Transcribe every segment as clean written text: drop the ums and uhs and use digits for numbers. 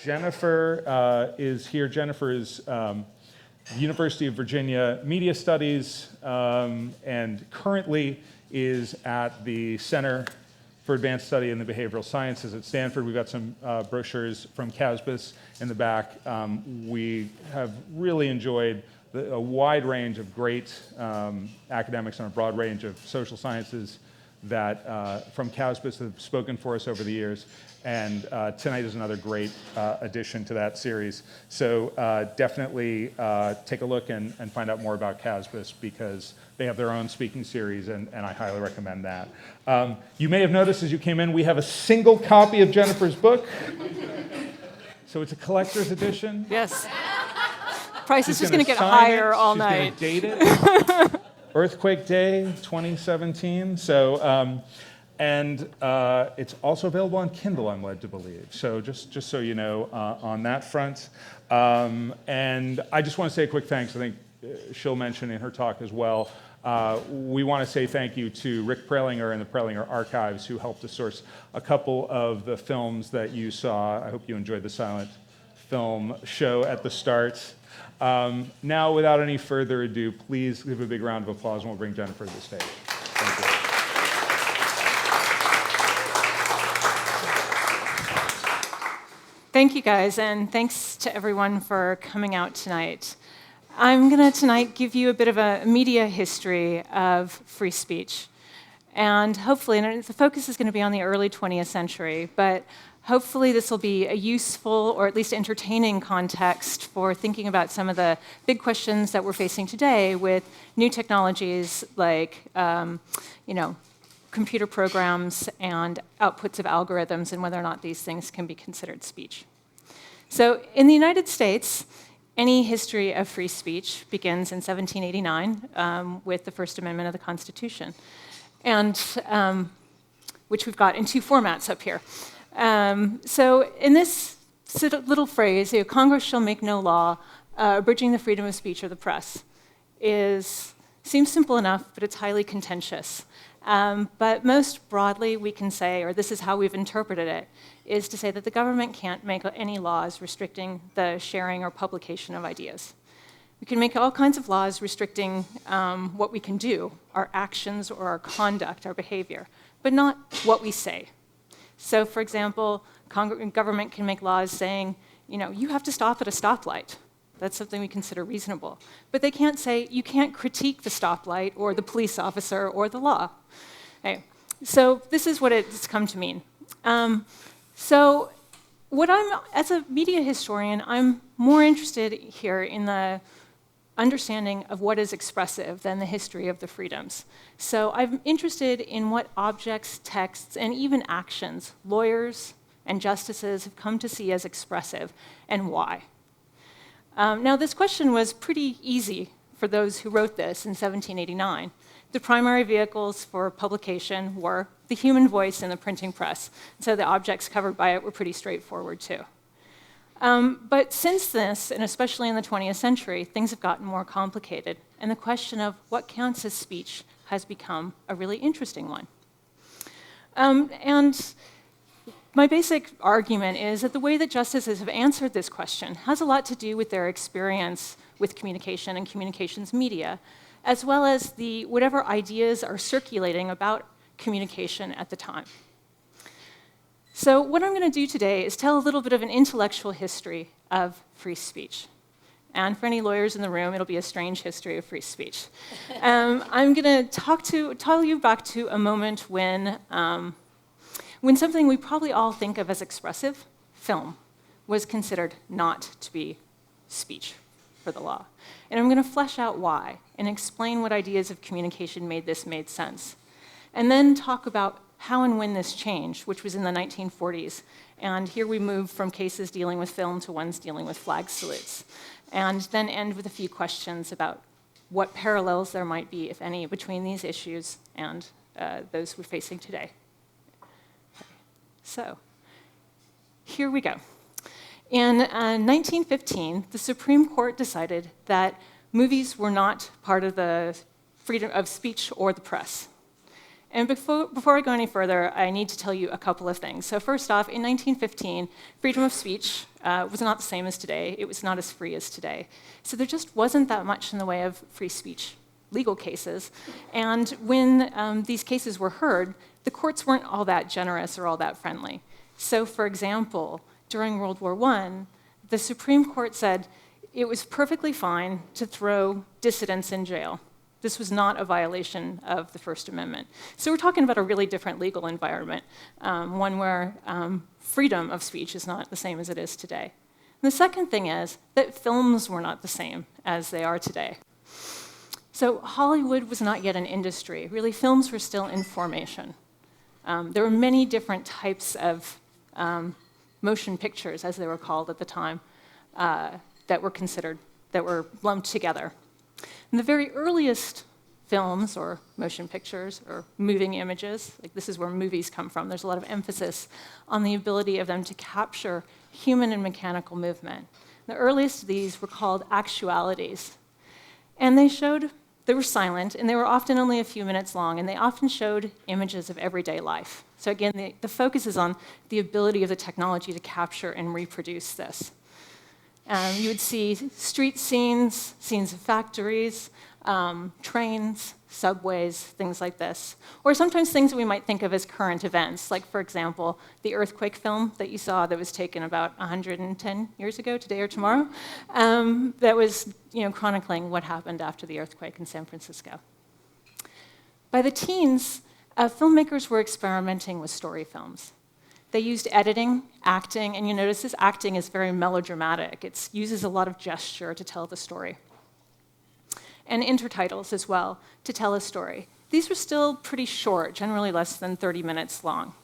Jennifer is here. Jennifer is University of Virginia Media Studies and currently is at the Center for Advanced Study in the Behavioral Sciences at Stanford. We've got some brochures from CASBS in the back. We have really enjoyed a wide range of great academics on a broad range of social sciences that from CASBS have spoken for us over the years. And tonight is another great addition to that series. So definitely take a look and find out more about CASBS because they have their own speaking series, and I highly recommend that. You may have noticed as you came in, we have a single copy of Jennifer's book. So it's a collector's edition. Yes. Price is just going to get higher all night. She's going to date it. Earthquake Day 2017. So, and it's also available on Kindle, I'm led to believe. So just so you know, on that front. And I just want to say a quick thanks. I think she'll mention in her talk as well. We want to say thank you to Rick Prelinger and the Prelinger Archives who helped us source a couple of the films that you saw. I hope you enjoyed the silent film show at the start. Now, without any further ado, please give a big round of applause and we'll bring Jennifer to the stage. Thank you. Thank you, guys, and thanks to everyone for coming out tonight. I'm going to tonight give you a bit of a media history of free speech. And hopefully, and the focus is going to be on the early 20th century, but hopefully this will be a useful or at least entertaining context for thinking about some of the big questions that we're facing today with new technologies like, computer programs and outputs of algorithms and whether or not these things can be considered speech. So in the United States, any history of free speech begins in 1789 with the First Amendment of the Constitution, and which we've got in two formats up here. So in this little phrase, Congress shall make no law abridging the freedom of speech or the press, seems simple enough, but it's highly contentious. But most broadly, we can say, or this is how we've interpreted it, is to say that the government can't make any laws restricting the sharing or publication of ideas. We can make all kinds of laws restricting what we can do, our actions or our conduct, our behavior, but not what we say. So, for example, government can make laws saying, you have to stop at a stoplight. That's something we consider reasonable. But they can't say, you can't critique the stoplight or the police officer or the law. Okay. So this is what it's come to mean. So as a media historian, I'm more interested here in the understanding of what is expressive than the history of the freedoms. So I'm interested in what objects, texts, and even actions lawyers and justices have come to see as expressive and why. Now, this question was pretty easy for those who wrote this in 1789. The primary vehicles for publication were the human voice and the printing press, so the objects covered by it were pretty straightforward too. But since this, and especially in the 20th century, things have gotten more complicated, and the question of what counts as speech has become a really interesting one. And my basic argument is that the way that justices have answered this question has a lot to do with their experience with communication and communications media, as well as whatever ideas are circulating about communication at the time. So what I'm going to do today is tell a little bit of an intellectual history of free speech. And for any lawyers in the room, it'll be a strange history of free speech. I'm going to tell you back to a moment when something we probably all think of as expressive, film, was considered not to be speech for the law. And I'm going to flesh out why and explain what ideas of communication made sense. And then talk about how and when this changed, which was in the 1940s. And here we move from cases dealing with film to ones dealing with flag salutes. And then end with a few questions about what parallels there might be, if any, between these issues and those we're facing today. Okay. So, here we go. In 1915, the Supreme Court decided that movies were not part of the freedom of speech or the press. And before I go any further, I need to tell you a couple of things. So first off, in 1915, freedom of speech was not the same as today. It was not as free as today. So there just wasn't that much in the way of free speech legal cases. And when these cases were heard, the courts weren't all that generous or all that friendly. So for example, during World War I, the Supreme Court said it was perfectly fine to throw dissidents in jail. This was not a violation of the First Amendment. So we're talking about a really different legal environment, one where freedom of speech is not the same as it is today. And the second thing is that films were not the same as they are today. So Hollywood was not yet an industry. Really, films were still in formation. There were many different types of motion pictures, as they were called at the time, that were lumped together. And the very earliest films or motion pictures or moving images, like this is where movies come from, there's a lot of emphasis on the ability of them to capture human and mechanical movement. The earliest of these were called actualities. And they were silent, and they were often only a few minutes long, and they often showed images of everyday life. So again, the focus is on the ability of the technology to capture and reproduce this. You would see street scenes, scenes of factories, trains, subways, things like this. Or sometimes things that we might think of as current events, like, for example, the earthquake film that you saw that was taken about 110 years ago, today or tomorrow, that was chronicling what happened after the earthquake in San Francisco. By the teens, filmmakers were experimenting with story films. They used editing, acting, and you notice this acting is very melodramatic. It uses a lot of gesture to tell the story. And intertitles as well to tell a story. These were still pretty short, generally less than 30 minutes long.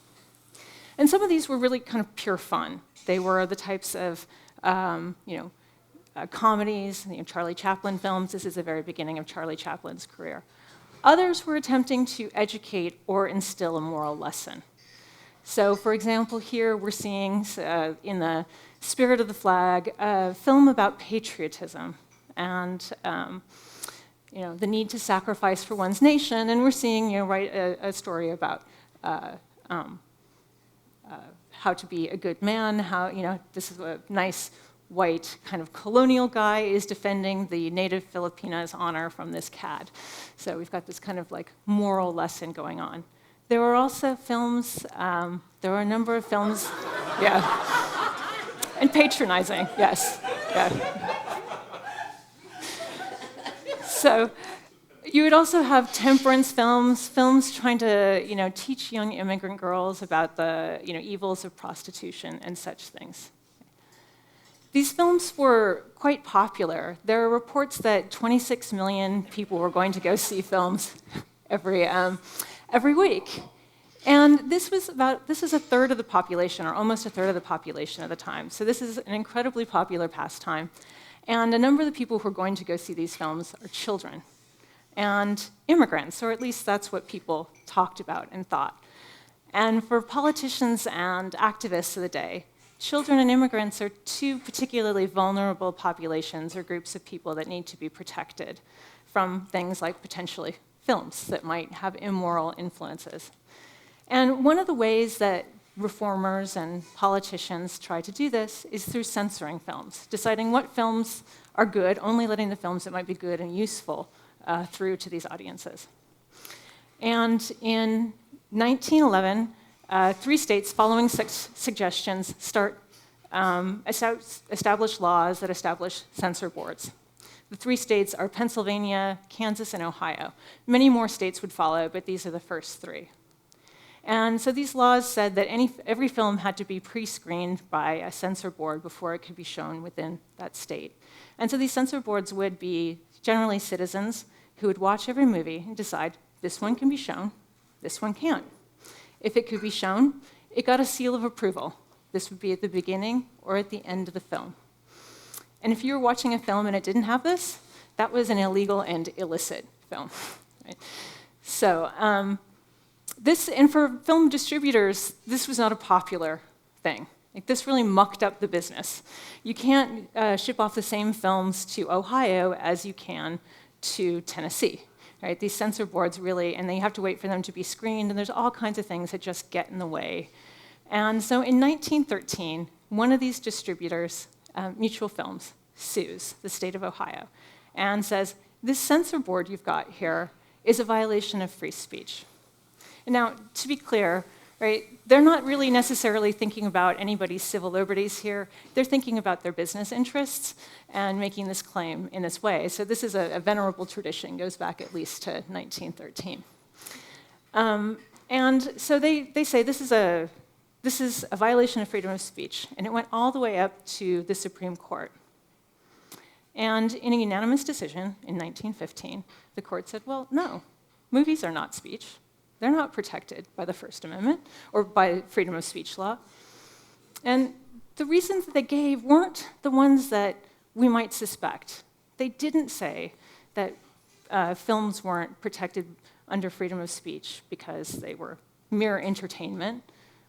And some of these were really kind of pure fun. They were the types of comedies, Charlie Chaplin films. This is the very beginning of Charlie Chaplin's career. Others were attempting to educate or instill a moral lesson. So, for example, here we're seeing, in the spirit of the flag, a film about patriotism and the need to sacrifice for one's nation. And we're seeing, a story about how to be a good man. How, this is a nice white kind of colonial guy is defending the native Filipina's honor from this cad. So we've got this kind of like moral lesson going on. There were also films, there were a number of films, yeah. And patronizing, yes. Yeah. So you would also have temperance films trying to, teach young immigrant girls about the, evils of prostitution and such things. These films were quite popular. There are reports that 26 million people were going to go see films every week. And this is a third of the population, or almost a third of the population at the time. So this is an incredibly popular pastime. And a number of the people who are going to go see these films are children and immigrants, or at least that's what people talked about and thought. And for politicians and activists of the day, children and immigrants are two particularly vulnerable populations or groups of people that need to be protected from things like potentially films that might have immoral influences. And one of the ways that reformers and politicians try to do this is through censoring films, deciding what films are good, only letting the films that might be good and useful through to these audiences. And in 1911, 3 states, following suggestions, establish laws that establish censor boards. The 3 states are Pennsylvania, Kansas, and Ohio. Many more states would follow, but these are the first 3. And so these laws said that every film had to be pre-screened by a censor board before it could be shown within that state. And so these censor boards would be generally citizens who would watch every movie and decide, this one can be shown, this one can't. If it could be shown, it got a seal of approval. This would be at the beginning or at the end of the film. And if you were watching a film and it didn't have this, that was an illegal and illicit film. Right? So, and for film distributors, this was not a popular thing. Like, this really mucked up the business. You can't ship off the same films to Ohio as you can to Tennessee. right? These censor boards really, and then you have to wait for them to be screened, and there's all kinds of things that just get in the way. And so in 1913, one of these distributors, Mutual Films, sues the state of Ohio and says, this censor board you've got here is a violation of free speech. And now, to be clear, right, they're not really necessarily thinking about anybody's civil liberties here. They're thinking about their business interests and making this claim in this way. So this is a venerable tradition, goes back at least to 1913. And so they say this is a violation of freedom of speech, and it went all the way up to the Supreme Court. And in a unanimous decision in 1915, the court said, well, no, movies are not speech. They're not protected by the First Amendment or by freedom of speech law. And the reasons that they gave weren't the ones that we might suspect. They didn't say that films weren't protected under freedom of speech because they were mere entertainment,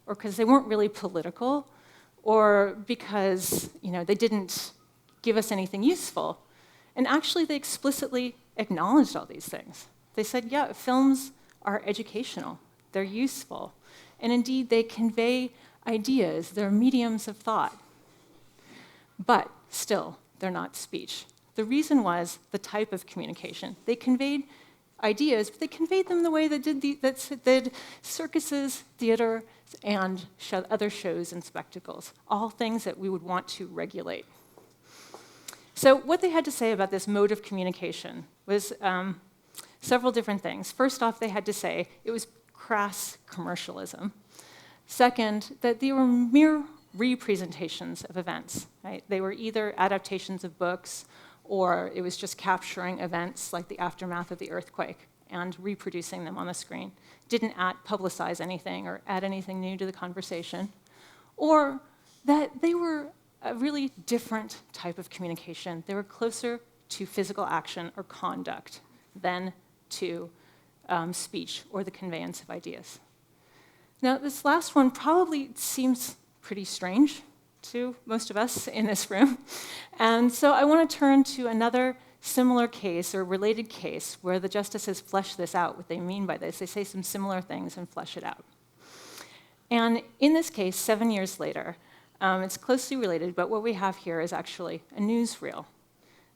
or because they weren't really political, or because they didn't give us anything useful. And actually, they explicitly acknowledged all these things. They said, yeah, films are educational, they're useful, and indeed they convey ideas, they're mediums of thought. But still, they're not speech. The reason was the type of communication. They conveyed ideas, but they conveyed them the way that did circuses, theater, and other shows and spectacles, all things that we would want to regulate. So what they had to say about this mode of communication was several different things. First off, they had to say it was crass commercialism. Second, that they were mere representations of events. Right? They were either adaptations of books, or it was just capturing events like the aftermath of the earthquake and reproducing them on the screen. Didn't publicize anything or add anything new to the conversation. Or that they were a really different type of communication. They were closer to physical action or conduct than to speech or the conveyance of ideas. Now, this last one probably seems pretty strange to most of us in this room. And so I want to turn to another similar case or related case where the justices flesh this out, what they mean by this. They say some similar things and flesh it out. And in this case, 7 years later, it's closely related, but what we have here is actually a newsreel.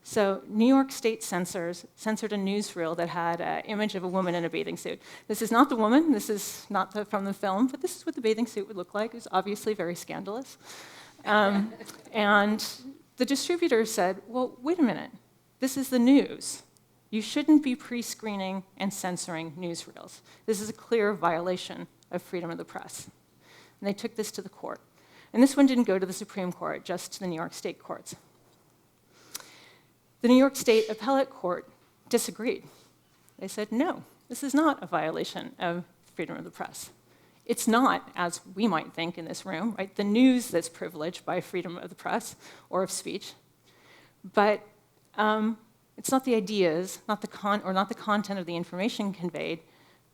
So New York State censors censored a newsreel that had an image of a woman in a bathing suit. This is not the woman, this is not from the film, but this is what the bathing suit would look like. It was obviously very scandalous. And the distributor said, well, wait a minute, this is the news. You shouldn't be pre-screening and censoring newsreels. This is a clear violation of freedom of the press. And they took this to the court. And this one didn't go to the Supreme Court, just to the New York State courts. The New York State Appellate Court disagreed. They said, no, this is not a violation of freedom of the press. It's not, as we might think in this room, right, the news that's privileged by freedom of the press or of speech. But it's not the ideas, not the content of the information conveyed,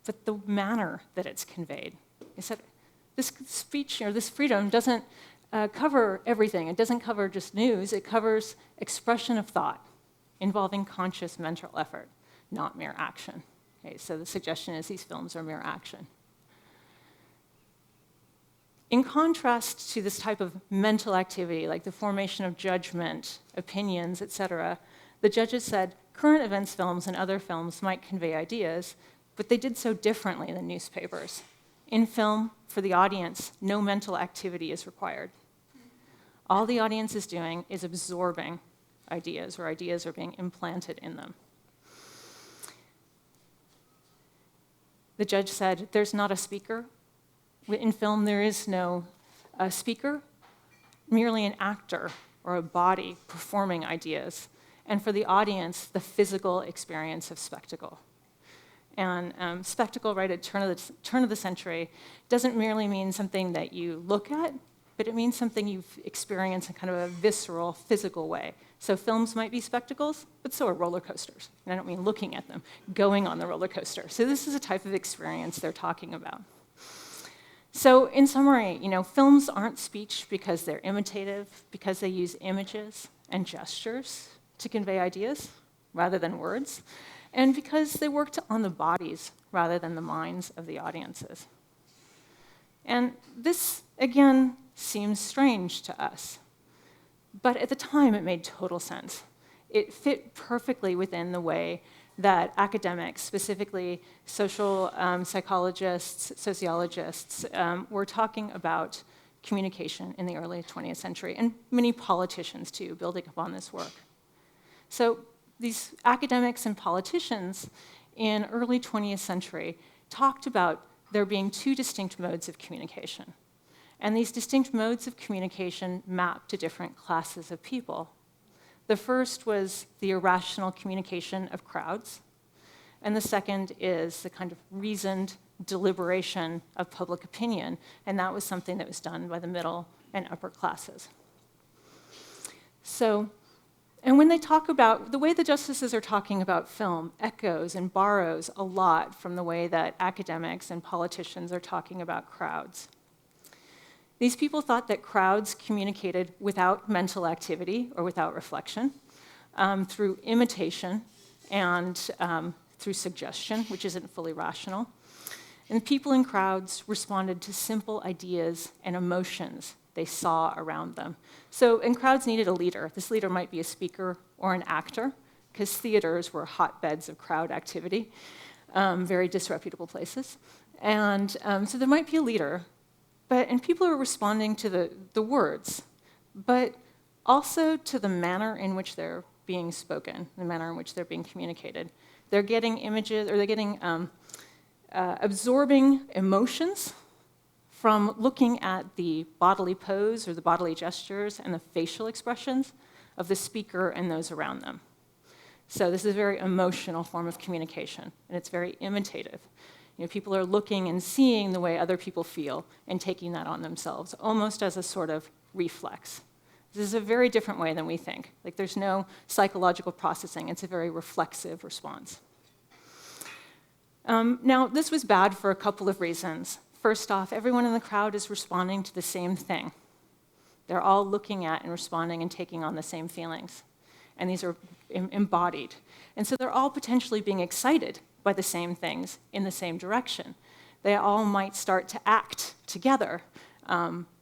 but the manner that it's conveyed. They said, this speech or this freedom doesn't cover everything. It doesn't cover just news. It covers expression of thought involving conscious mental effort, not mere action. Okay, so the suggestion is these films are mere action. In contrast to this type of mental activity, like the formation of judgment, opinions, etc., the judges said current events films and other films might convey ideas, but they did so differently than newspapers. In film, for the audience, no mental activity is required. All the audience is doing is absorbing ideas, or ideas are being implanted in them. The judge said, there's not a speaker. In film, there is no speaker, merely an actor or a body performing ideas. And for the audience, the physical experience of spectacle. And spectacle, right, at turn of the century, doesn't merely mean something that you look at, but it means something you've experienced in kind of a visceral, physical way. So films might be spectacles, but so are roller coasters. And I don't mean looking at them, going on the roller coaster. So this is a type of experience they're talking about. So in summary, films aren't speech because they're imitative, because they use images and gestures to convey ideas rather than words. and because they worked on the bodies rather than the minds of the audiences. And this, again, seems strange to us. But at the time, it made total sense. It fit perfectly within the way that academics, specifically social psychologists, sociologists, were talking about communication in the early 20th century, and many politicians, too, building upon this work. So these academics and politicians in early 20th century talked about there being two distinct modes of communication. And these distinct modes of communication map to different classes of people. The first was the irrational communication of crowds, and the second is the kind of reasoned deliberation of public opinion, and that was something that was done by the middle and upper classes. So, and when they talk about, the way the justices are talking about film echoes and borrows a lot from the way that academics and politicians are talking about crowds. These people thought that crowds communicated without mental activity or without reflection, through imitation and through suggestion, which isn't fully rational. And people in crowds responded to simple ideas and emotions they saw around them. So, and crowds needed a leader. This leader might be a speaker or an actor, because theaters were hotbeds of crowd activity, very disreputable places. And so there might be a leader. And people are responding to the words, but also to the manner in which they're being spoken, the manner in which they're being communicated. They're getting images, or they're getting absorbing emotions from looking at the bodily pose or the bodily gestures and the facial expressions of the speaker and those around them. So this is a very emotional form of communication, and it's very imitative. You know, people are looking and seeing the way other people feel and taking that on themselves, almost as a sort of reflex. This is a very different way than we think. Like, there's no psychological processing. It's a very reflexive response. Now, this was bad for a couple of reasons. First off, everyone in the crowd is responding to the same thing. They're all looking at and responding and taking on the same feelings. And these are embodied. And so they're all potentially being excited by the same things in the same direction. They all might start to act together,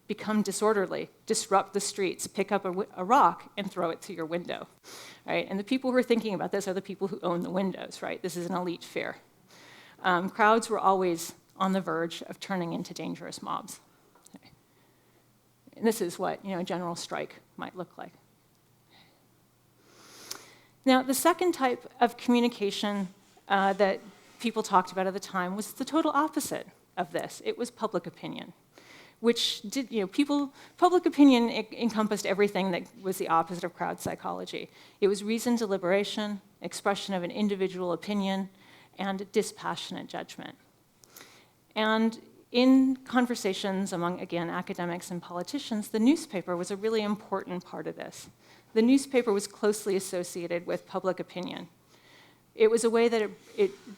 become disorderly, disrupt the streets, pick up a rock and throw it through your window, right? And the people who are thinking about this are the people who own the windows, right? This is an elite fear. Crowds were always on the verge of turning into dangerous mobs. Okay. And this is what, a general strike might look like. Now, the second type of communication that people talked about at the time was the total opposite of this. It was public opinion, which did, public opinion encompassed everything that was the opposite of crowd psychology. It was reasoned deliberation, expression of an individual opinion, and dispassionate judgment. And in conversations among, again, academics and politicians, the newspaper was a really important part of this. The newspaper was closely associated with public opinion. It was a way that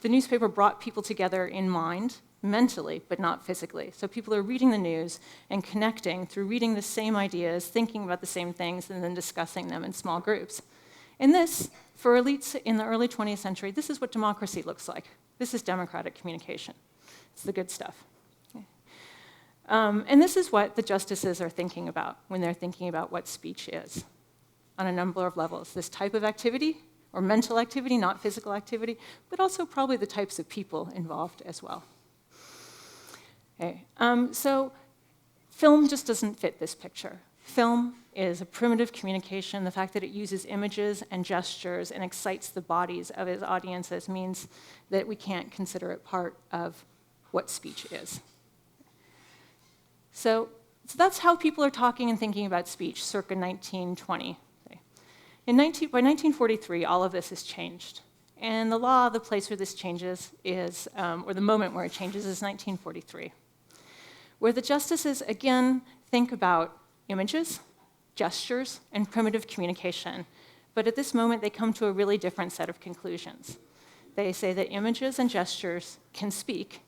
the newspaper brought people together in mind, mentally, but not physically. So people are reading the news and connecting through reading the same ideas, thinking about the same things, and then discussing them in small groups. And this, for elites in the early 20th century, this is what democracy looks like. This is democratic communication. It's the good stuff. Okay. And this is what the justices are thinking about when they're thinking about what speech is on a number of levels. This type of activity, or mental activity, not physical activity, but also probably the types of people involved as well. Okay. So film just doesn't fit this picture. Film is a primitive communication. The fact that it uses images and gestures and excites the bodies of its audiences means that we can't consider it part of what speech is. So that's how people are talking and thinking about speech circa 1920. By 1943, all of this has changed. And the law, the place where this changes is, or the moment where it changes is 1943, where the justices, again, think about images, gestures, and primitive communication. But at this moment, they come to a really different set of conclusions. They say that images and gestures can speak,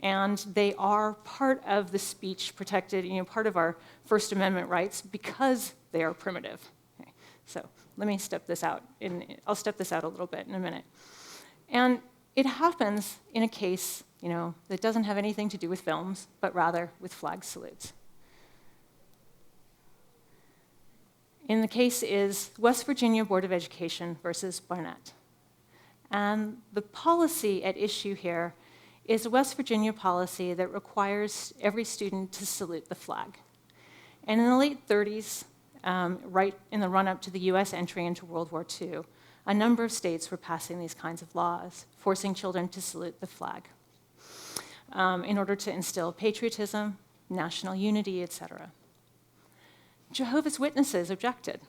and they are part of the speech protected, part of our First Amendment rights because they are primitive. Okay. So let me step this out. I'll step this out a little bit in a minute. And it happens in a case, that doesn't have anything to do with films, but rather with flag salutes. And the case is West Virginia Board of Education versus Barnett. And the policy at issue here is a West Virginia policy that requires every student to salute the flag. And in the late 30s, right in the run-up to the US entry into World War II, a number of states were passing these kinds of laws, forcing children to salute the flag in order to instill patriotism, national unity, etc. Jehovah's Witnesses objected.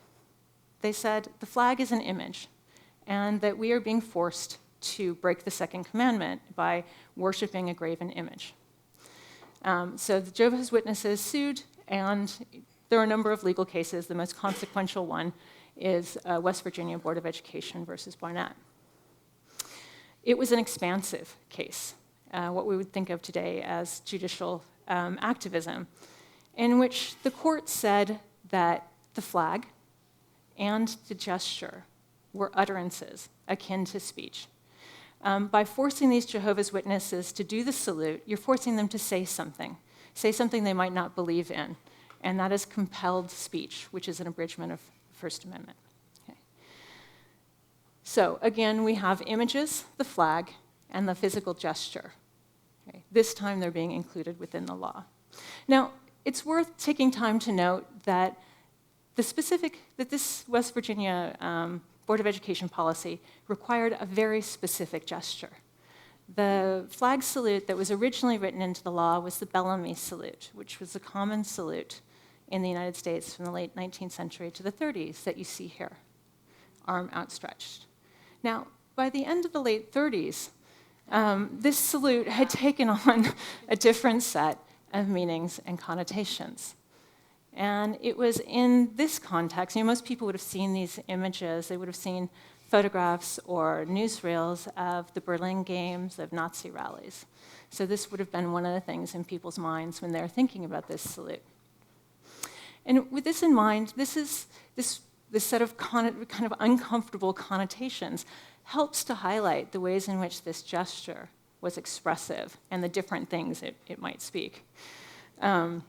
They said the flag is an image, and that we are being forced to break the second commandment by worshiping a graven image. So the Jehovah's Witnesses sued, and there are a number of legal cases. The most consequential one is West Virginia Board of Education versus Barnett. It was an expansive case, what we would think of today as judicial activism, in which the court said that the flag and the gesture were utterances akin to speech. By forcing these Jehovah's Witnesses to do the salute, you're forcing them to say something they might not believe in, and that is compelled speech, which is an abridgment of the First Amendment. Okay. So again, we have images, the flag, and the physical gesture. Okay. This time they're being included within the law. Now, it's worth taking time to note that this West Virginia Board of Education policy required a very specific gesture. The flag salute that was originally written into the law was the Bellamy Salute, which was a common salute in the United States from the late 19th century to the 30s that you see here, arm outstretched. Now, by the end of the late 30s, this salute had taken on a different set of meanings and connotations. And it was in this context, most people would have seen these images, they would have seen photographs or newsreels of the Berlin Games, of Nazi rallies. So this would have been one of the things in people's minds when they're thinking about this salute. And with this in mind, this set of kind of uncomfortable connotations helps to highlight the ways in which this gesture was expressive and the different things it might speak. And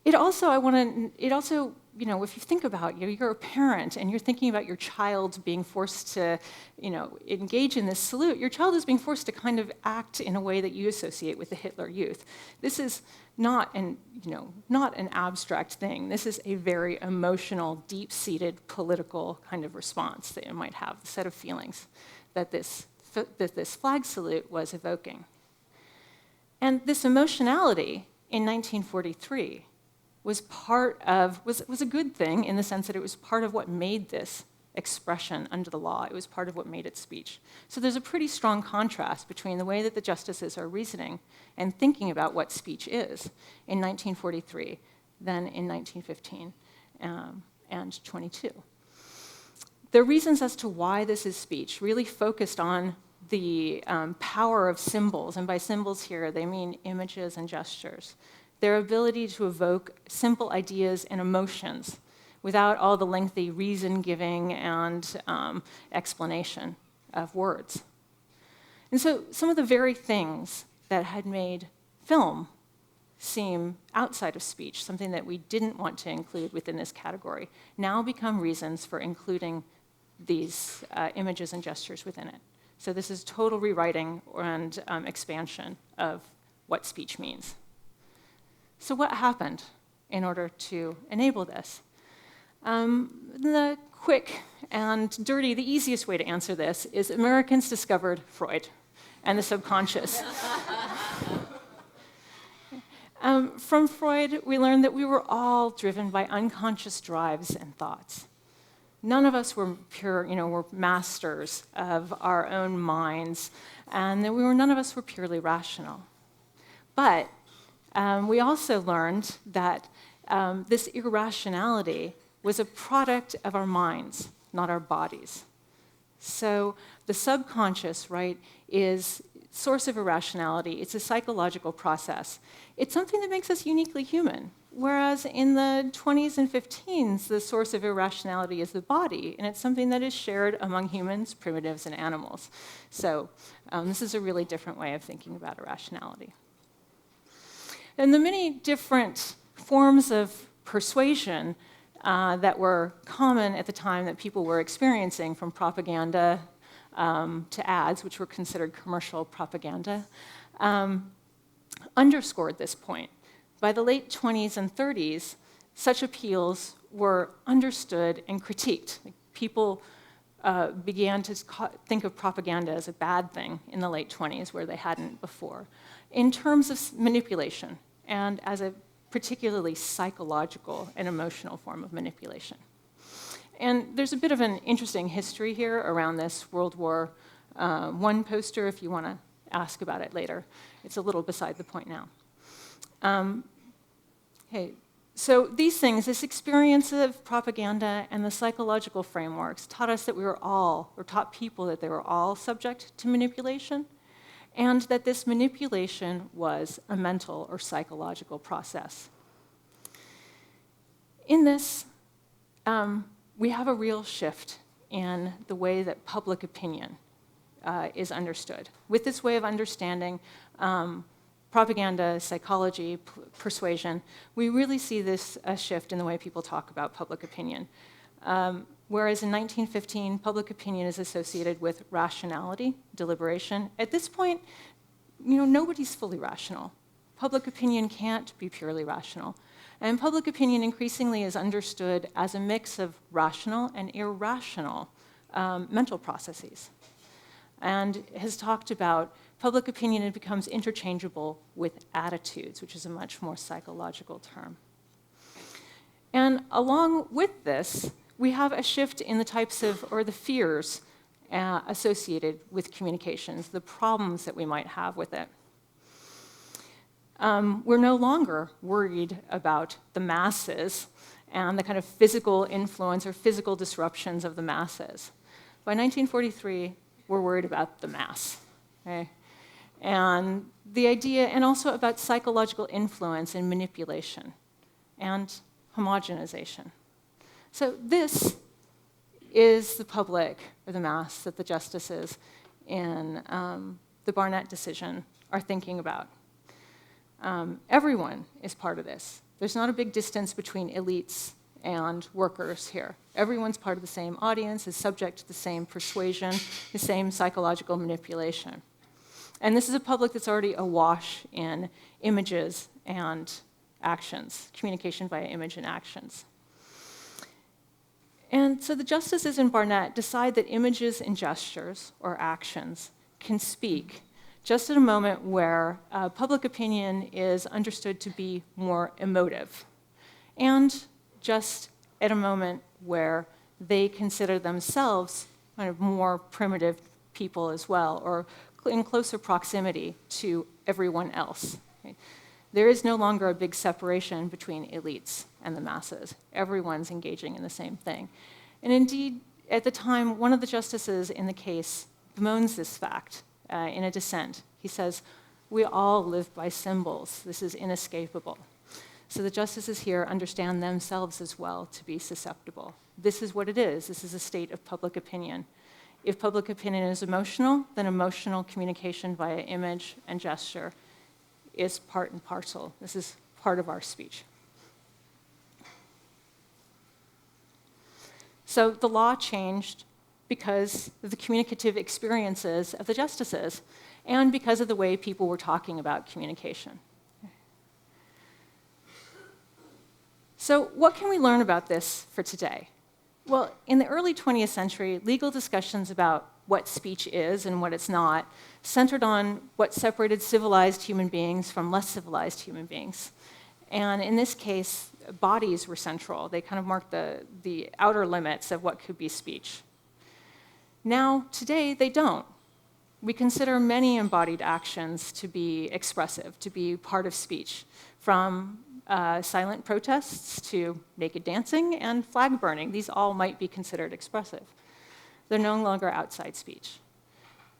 it also, if you think about you're a parent and you're thinking about your child being forced to, engage in this salute, your child is being forced to kind of act in a way that you associate with the Hitler Youth. This is not an abstract thing. This is a very emotional, deep-seated political kind of response that it might have, the set of feelings that this flag salute was evoking. And this emotionality in 1943 was a good thing in the sense that it was part of what made this expression under the law. It was part of what made it speech. So there's a pretty strong contrast between the way that the justices are reasoning and thinking about what speech is in 1943 than in 1915 and 22. The reasons as to why this is speech really focused on the power of symbols, and by symbols here they mean images and gestures. Their ability to evoke simple ideas and emotions without all the lengthy reason-giving and explanation of words. And so some of the very things that had made film seem outside of speech, something that we didn't want to include within this category, now become reasons for including these images and gestures within it. So this is total rewriting and expansion of what speech means. So what happened in order to enable this? The quick and dirty, the easiest way to answer this is Americans discovered Freud and the subconscious. From Freud, we learned that we were all driven by unconscious drives and thoughts. None of us were pure, were masters of our own minds, and that none of us were purely rational. But we also learned that this irrationality was a product of our minds, not our bodies. So the subconscious, right, is source of irrationality. It's a psychological process. It's something that makes us uniquely human. Whereas in the 20s and 15s, the source of irrationality is the body, and it's something that is shared among humans, primitives, and animals. So this is a really different way of thinking about irrationality. And the many different forms of persuasion that were common at the time that people were experiencing, from propaganda to ads, which were considered commercial propaganda, underscored this point. By the late 20s and 30s, such appeals were understood and critiqued. People began to think of propaganda as a bad thing in the late 20s, where they hadn't before, in terms of manipulation, and as a particularly psychological and emotional form of manipulation. And there's a bit of an interesting history here around this World War I poster, if you want to ask about it later. It's a little beside the point now. Okay, so these things, this experience of propaganda and the psychological frameworks taught us that we were all, or taught people that they were all subject to manipulation, and that this manipulation was a mental or psychological process. In this, we have a real shift in the way that public opinion is understood. With this way of understanding propaganda, psychology, persuasion, we really see this shift in the way people talk about public opinion. Whereas in 1915, public opinion is associated with rationality, deliberation. At this point, nobody's fully rational. Public opinion can't be purely rational. And public opinion increasingly is understood as a mix of rational and irrational mental processes, and has talked about public opinion. It becomes interchangeable with attitudes, which is a much more psychological term. And along with this, we have a shift in the types of, or the fears associated with communications, the problems that we might have with it. We're no longer worried about the masses and the kind of physical influence or physical disruptions of the masses. By 1943, we're worried about the mass. Okay? And the idea, and also about psychological influence and manipulation and homogenization. So this is the public, or the mass, that the justices in the Barnett decision are thinking about. Everyone is part of this. There's not a big distance between elites and workers here. Everyone's part of the same audience, is subject to the same persuasion, the same psychological manipulation. And this is a public that's already awash in images and actions, communication via image and actions. And so the justices in Barnett decide that images and gestures, or actions, can speak just at a moment where public opinion is understood to be more emotive, and just at a moment where they consider themselves kind of more primitive people as well, or in closer proximity to everyone else. Okay? There is no longer a big separation between elites and the masses. Everyone's engaging in the same thing. And indeed, at the time, one of the justices in the case bemoans this fact in a dissent. He says, "We all live by symbols. This is inescapable." So the justices here understand themselves as well to be susceptible. This is what it is. This is a state of public opinion. If public opinion is emotional, then emotional communication via image and gesture is part and parcel. This is part of our speech. So the law changed because of the communicative experiences of the justices and because of the way people were talking about communication. So what can we learn about this for today? Well, in the early 20th century, legal discussions about what speech is and what it's not centered on what separated civilized human beings from less civilized human beings. And in this case, bodies were central. They kind of marked the outer limits of what could be speech. Now, today, they don't. We consider many embodied actions to be expressive, to be part of speech, from silent protests to naked dancing and flag burning. These all might be considered expressive. They're no longer outside speech.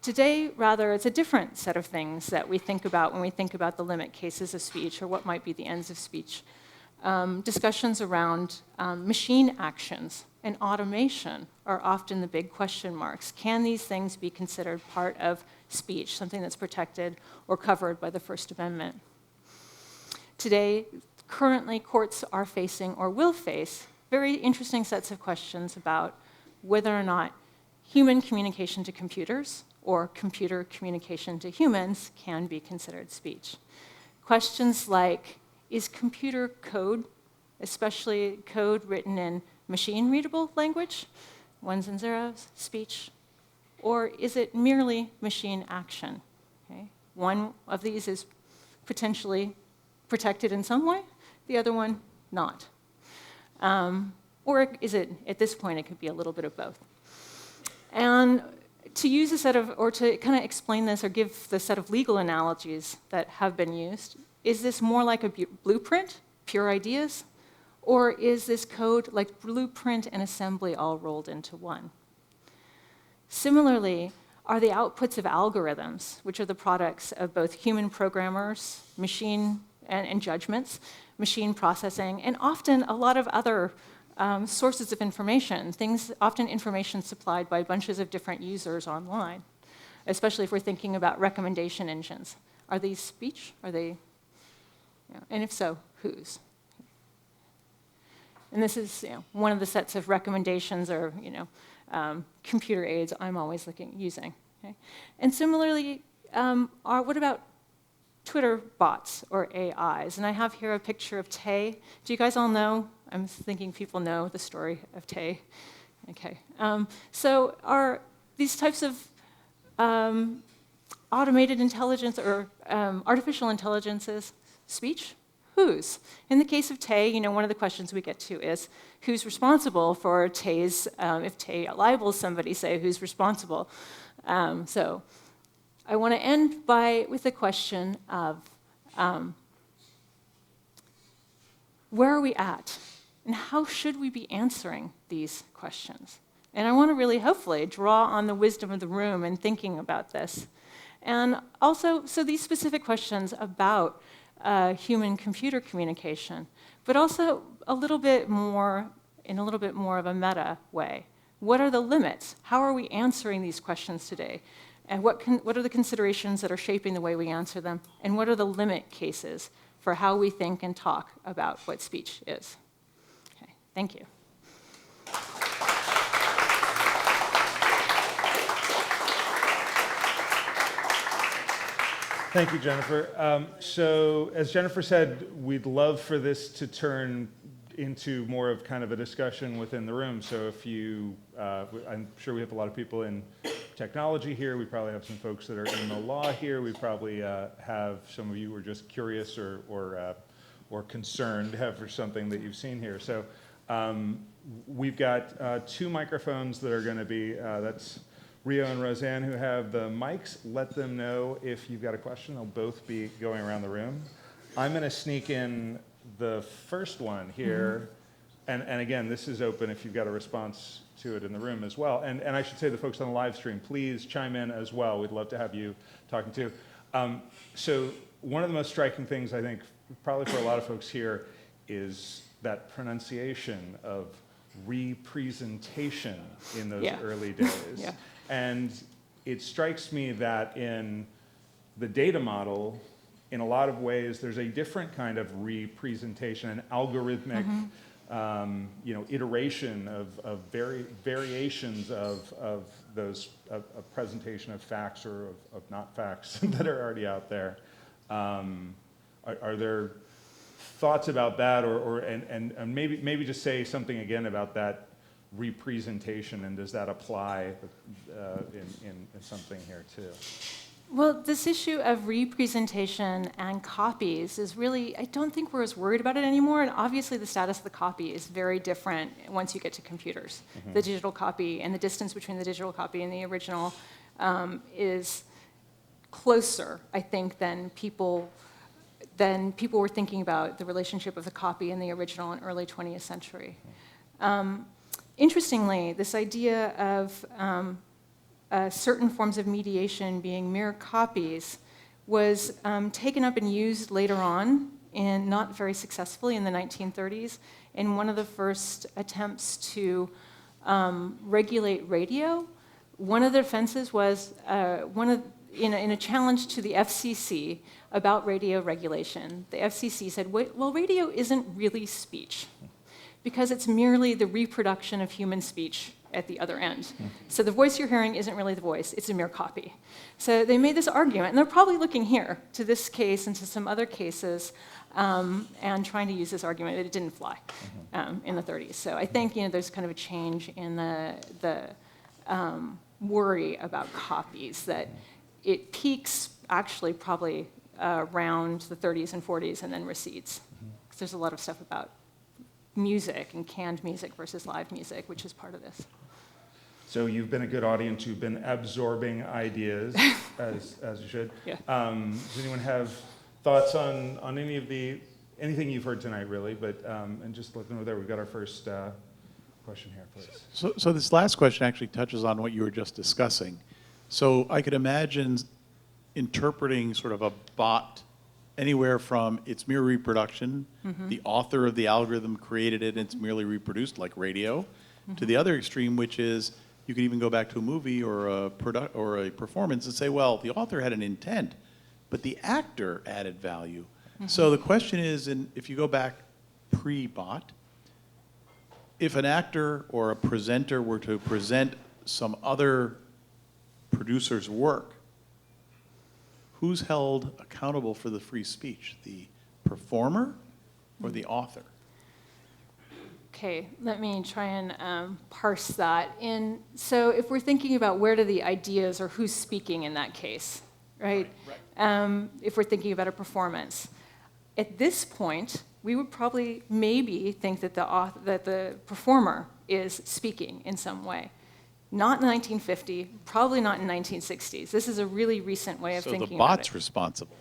Today, rather, it's a different set of things that we think about when we think about the limit cases of speech or what might be the ends of speech. discussions around machine actions and automation are often the big question marks. Can these things be considered part of speech, something that's protected or covered by the First Amendment? Today, currently, courts are facing or will face very interesting sets of questions about whether or not human communication to computers or computer communication to humans can be considered speech. Questions like, is computer code, especially code written in machine-readable language, ones and zeros, speech, or is it merely machine action? Okay? One of these is potentially protected in some way, the other one not. Or is it, at this point, it could be a little bit of both. And to use a set of, or to kind of explain this or give the set of legal analogies that have been used, is this more like a blueprint, pure ideas, or is this code like blueprint and assembly all rolled into one? Similarly, are the outputs of algorithms, which are the products of both human programmers, machine and judgments, machine processing, and often a lot of other sources of information, often information supplied by bunches of different users online, especially if we're thinking about recommendation engines. Are these speech? Are they, and if so, whose? And this is one of the sets of recommendations or computer aids I'm always using. Okay? And similarly, what about Twitter bots or AIs? And I have here a picture of Tay. Do you guys all know? I'm thinking people know the story of Tay. Okay. So are these types of automated intelligence or artificial intelligences speech? Whose? In the case of Tay, one of the questions we get to is who's responsible for Tay's, if Tay libels somebody, say who's responsible. So I want to end with the question of where are we at? And how should we be answering these questions? And I want to really, hopefully, draw on the wisdom of the room in thinking about this. And also, so these specific questions about human-computer communication, but also a little bit more, in a little bit more of a meta way. What are the limits? How are we answering these questions today? And what are the considerations that are shaping the way we answer them? And what are the limit cases for how we think and talk about what speech is? Okay, thank you. Thank you, Jennifer. So as Jennifer said, we'd love for this to turn into more of kind of a discussion within the room. So if you, I'm sure we have a lot of people in technology here. We probably have some folks that are in the law here. We probably have some of you who are just curious or concerned for something that you've seen here. So we've got 2 microphones that are going to be, that's Rio and Roseanne who have the mics. Let them know if you've got a question. They'll both be going around the room. I'm going to sneak in the first one here. Mm-hmm. And again, this is open if you've got a response to it in the room as well. And I should say the folks on the live stream, please chime in as well. We'd love to have you talking too. So one of the most striking things, I think, probably for a lot of folks here, is that pronunciation of representation in those early days. Yeah. And it strikes me that in the data model, in a lot of ways, there's a different kind of representation, an algorithmic, iteration of variations of those a presentation of facts or of not facts that are already out there. Are there thoughts about that, and maybe just say something again about that representation, and does that apply in something here too? Well, this issue of representation and copies is really, I don't think we're as worried about it anymore, and obviously the status of the copy is very different once you get to computers. Mm-hmm. The digital copy and the distance between the digital copy and the original is closer, I think, than people were thinking about the relationship of the copy and the original in early 20th century. Interestingly, this idea of certain forms of mediation being mere copies was taken up and used later on and not very successfully in the 1930s, in one of the first attempts to regulate radio. One of the defenses was in a challenge to the FCC about radio regulation. The FCC said, well, radio isn't really speech because it's merely the reproduction of human speech at the other end. So the voice you're hearing isn't really the voice, it's a mere copy. So they made this argument, and they're probably looking here to this case and to some other cases and trying to use this argument, but it didn't fly in the 30s. So I think there's kind of a change in the worry about copies, that it peaks actually probably around the 30s and 40s and then recedes. 'Cause there's a lot of stuff about music and canned music versus live music, which is part of this. So you've been a good audience. You've been absorbing ideas, as you should. Yeah. Does anyone have thoughts on anything you've heard tonight, really? But and just let them know there. We've got our first question here, please. So this last question actually touches on what you were just discussing. So I could imagine interpreting sort of a bot anywhere from its mere reproduction, the author of the algorithm created it and it's merely reproduced like radio, to the other extreme, which is you could even go back to a movie or a performance and say, well, the author had an intent, but the actor added value. So the question is, if you go back pre-bot, if an actor or a presenter were to present some other producer's work, who's held accountable for the free speech, the performer or the author? Okay, let me try and parse that. So if we're thinking about where do the ideas or who's speaking in that case, right? If we're thinking about a performance. At this point, we would probably maybe think that the performer is speaking in some way. Not in 1950, probably not in 1960s. This is a really recent way of thinking about it. So the bot's responsible.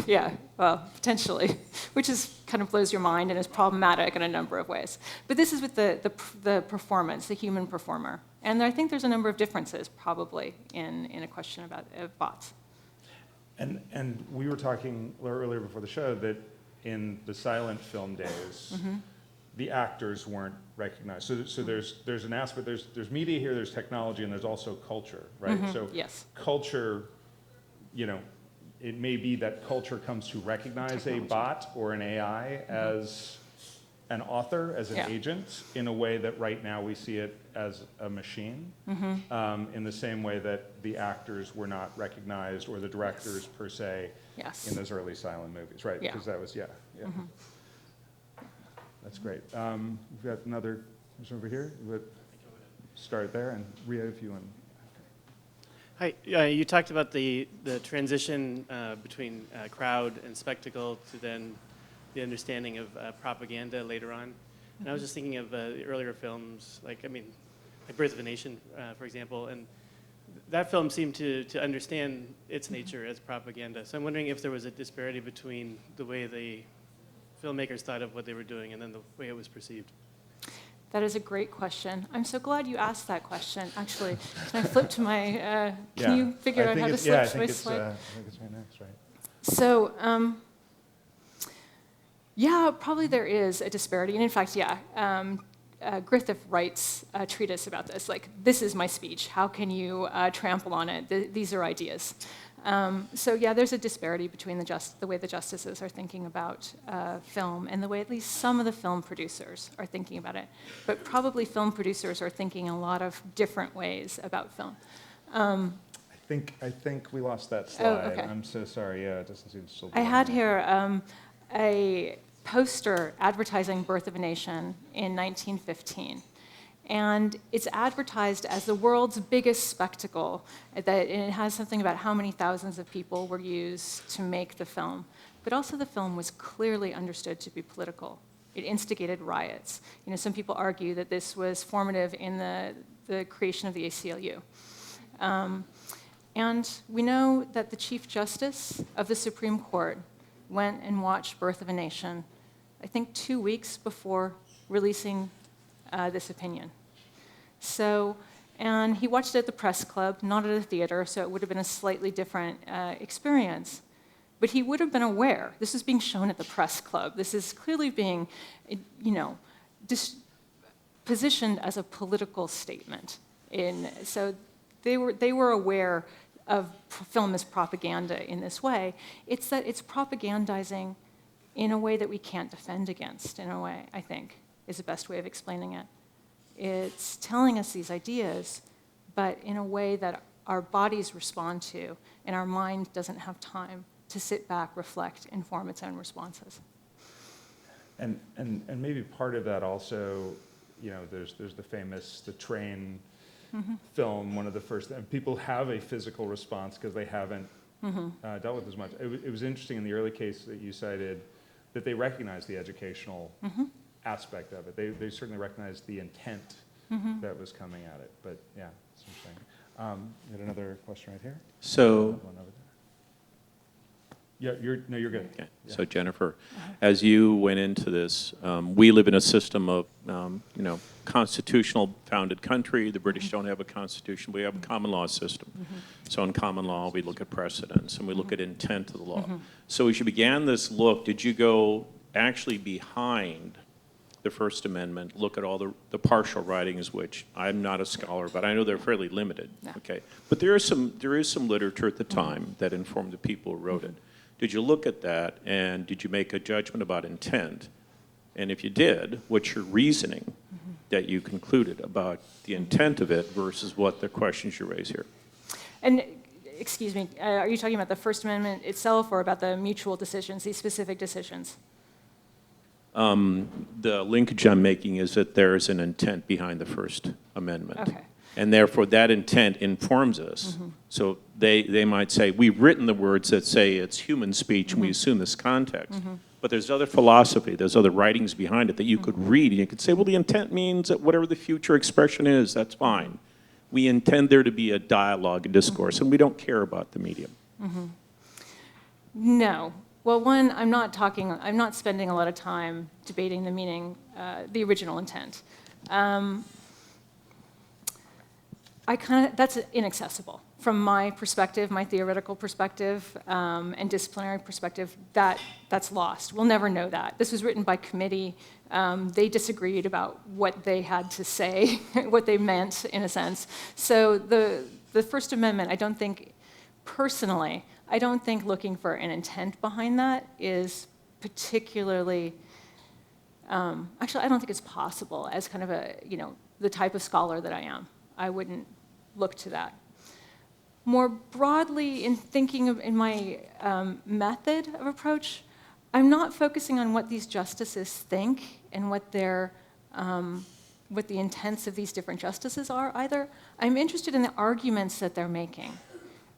Yeah, well, potentially, which is kind of blows your mind and is problematic in a number of ways. But this is with the performance, the human performer. And I think there's a number of differences probably in a question about bots. And we were talking earlier before the show that in the silent film days, the actors weren't recognized. So there's an aspect, there's media here, there's technology, and there's also culture, right? So yes. Culture, it may be that culture comes to recognize a bot or an AI as an author, as an agent, in a way that right now we see it as a machine, in the same way that the actors were not recognized, or the directors per se, in those early silent movies, right? Because that was, That's great. We've got another person over here. We'll start there, and Ria, if you want. Hi. You talked about the transition between crowd and spectacle to then the understanding of propaganda later on. And I was just thinking of the earlier films, like Birth of a Nation, for example, and that film seemed to understand its nature as propaganda. So I'm wondering if there was a disparity between the way the filmmakers thought of what they were doing and then the way it was perceived. That is a great question. I'm so glad you asked that question. Actually, can I flip to my, can you figure out how to switch my slide? I think it's right next, right? So, probably there is a disparity. And in fact, Griffith writes a treatise about this. Like, this is my speech. How can you trample on it? These are ideas. There's a disparity between the way the justices are thinking about film and the way at least some of the film producers are thinking about it. But probably film producers are thinking a lot of different ways about film. I think we lost that slide. Oh, okay. I'm so sorry. Yeah, it doesn't seem to still be I on had there. here a poster advertising Birth of a Nation in 1915. And it's advertised as the world's biggest spectacle. And it has something about how many thousands of people were used to make the film. But also the film was clearly understood to be political. It instigated riots. Some people argue that this was formative in the creation of the ACLU. And we know that the Chief Justice of the Supreme Court went and watched Birth of a Nation, I think 2 weeks before releasing this opinion. And he watched it at the press club, not at a theater, so it would have been a slightly different experience. But he would have been aware. This is being shown at the press club. This is clearly being, positioned as a political statement. So they were aware of film as propaganda in this way. It's that it's propagandizing in a way that we can't defend against, in a way, I think, is the best way of explaining it. It's telling us these ideas, but in a way that our bodies respond to, and our mind doesn't have time to sit back, reflect, and form its own responses. And maybe part of that also, there's the train film, one of the first, and people have a physical response because they haven't dealt with as much. It was interesting in the early case that you cited that they recognized the educational aspect of it. They certainly recognized the intent that was coming at it. But yeah, it's interesting. You had another question right here? So, One over there. Yeah, you're good. okay. Yeah. So Jennifer, as you went into this, we live in a system of, constitutional founded country. The British don't have a constitution. We have a common law system. So in common law, we look at precedents and we look at intent of the law. So as you began this look, did you go actually behind the First Amendment, look at all the partial writings, which I'm not a scholar, but I know they're fairly limited. No. Okay, but there is some literature at the time that informed the people who wrote it. Did you look at that, and did you make a judgment about intent? And if you did, what's your reasoning that you concluded about the intent of it versus what the questions you raise here? And excuse me, are you talking about the First Amendment itself or about the mutual decisions, these specific decisions? The linkage I'm making is that there is an intent behind the First Amendment. Okay. And therefore, that intent informs us. So they might say, we've written the words that say it's human speech, and we assume this context. But there's other philosophy, there's other writings behind it that you could read, and you could say, well, the intent means that whatever the future expression is, that's fine. We intend there to be a dialogue, a discourse, and we don't care about the medium. No. Well, one, I'm not spending a lot of time debating the meaning, the original intent. That's inaccessible. From my perspective, my theoretical perspective, and disciplinary perspective, that's lost. We'll never know that. This was written by committee. They disagreed about what they had to say, what they meant, in a sense. So the First Amendment, I don't think looking for an intent behind that is particularly, actually, I don't think it's possible as kind of the type of scholar that I am. I wouldn't look to that. More broadly, in thinking in my method of approach, I'm not focusing on what these justices think and what the intents of these different justices are either. I'm interested in the arguments that they're making,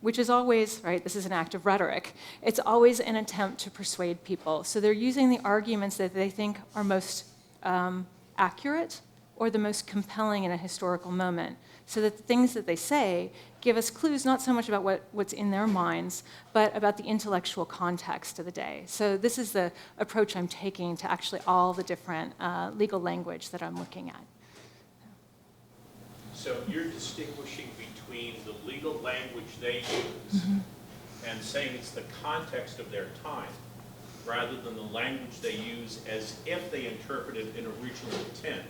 which is always, right, this is an act of rhetoric. It's always an attempt to persuade people. So they're using the arguments that they think are most accurate or the most compelling in a historical moment, so that the things that they say give us clues not so much about what's in their minds, but about the intellectual context of the day. So this is the approach I'm taking to actually all the different legal language that I'm looking at. So you're distinguishing between the legal language they use and saying it's the context of their time, rather than the language they use as if they interpreted an original intent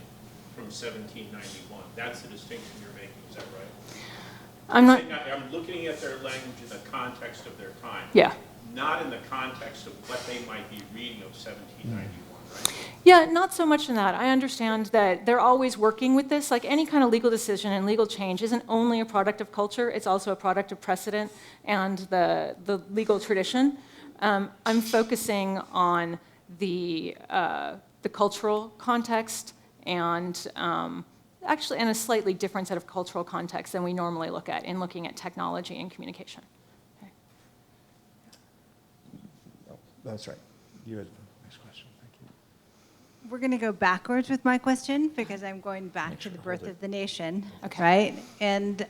from 1791. That's the distinction you're making, is that right? I'm looking at their language in the context of their time. Yeah. Not in the context of what they might be reading of 1791, right? Yeah, not so much in that. I understand that they're always working with this. Like any kind of legal decision and legal change isn't only a product of culture, it's also a product of precedent and the legal tradition. I'm focusing on the cultural context and actually in a slightly different set of cultural context than we normally look at in looking at technology and communication. Okay. Oh, that's right. You had the next question. Thank you. We're going to go backwards with my question because I'm going back to the birth of the nation, Okay. right? And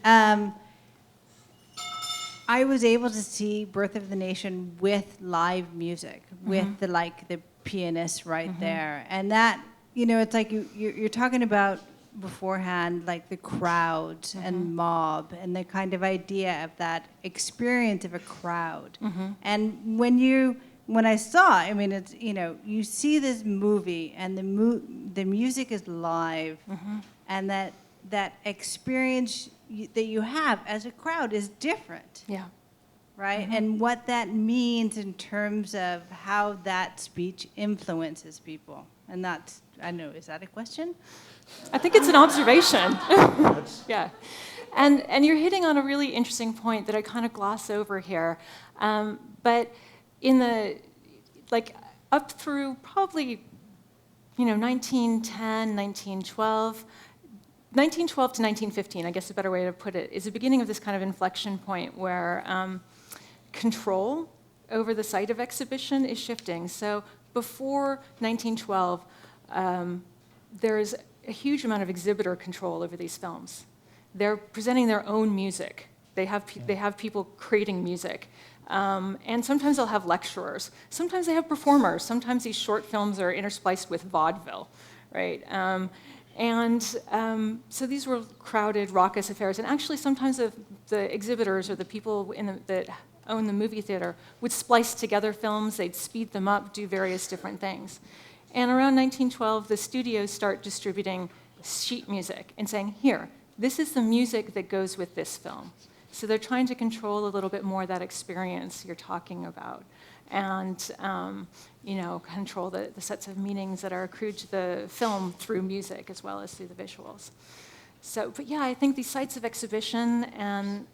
I was able to see Birth of the Nation with live music, with the pianist right there, and that it's like you're talking about beforehand, like the crowd and mob and the kind of idea of that experience of a crowd. And when I saw, I mean, it's, you know, you see this movie and the music is live, and that experience that you have as a crowd is different. Yeah. Right? And what that means in terms of how that speech influences people. And that's, I don't know, is that a question? I think it's an observation. Yeah. And you're hitting on a really interesting point that I kind of gloss over here. But in the, like, up through probably, you know, 1910, 1912, 1912 to 1915, I guess a better way to put it, is the beginning of this kind of inflection point where control over the site of exhibition is shifting. So before 1912, there's a huge amount of exhibitor control over these films. They're presenting their own music. They have people creating music. And sometimes they'll have lecturers. Sometimes they have performers. Sometimes these short films are interspliced with vaudeville, right? So these were crowded, raucous affairs. And actually, sometimes the exhibitors or the people that own the movie theater would splice together films. They'd speed them up, do various different things. And around 1912, the studios start distributing sheet music and saying, here, this is the music that goes with this film. So they're trying to control a little bit more that experience you're talking about, and you know, control the sets of meanings that are accrued to the film through music as well as through the visuals. So, but yeah, I think these sites of exhibition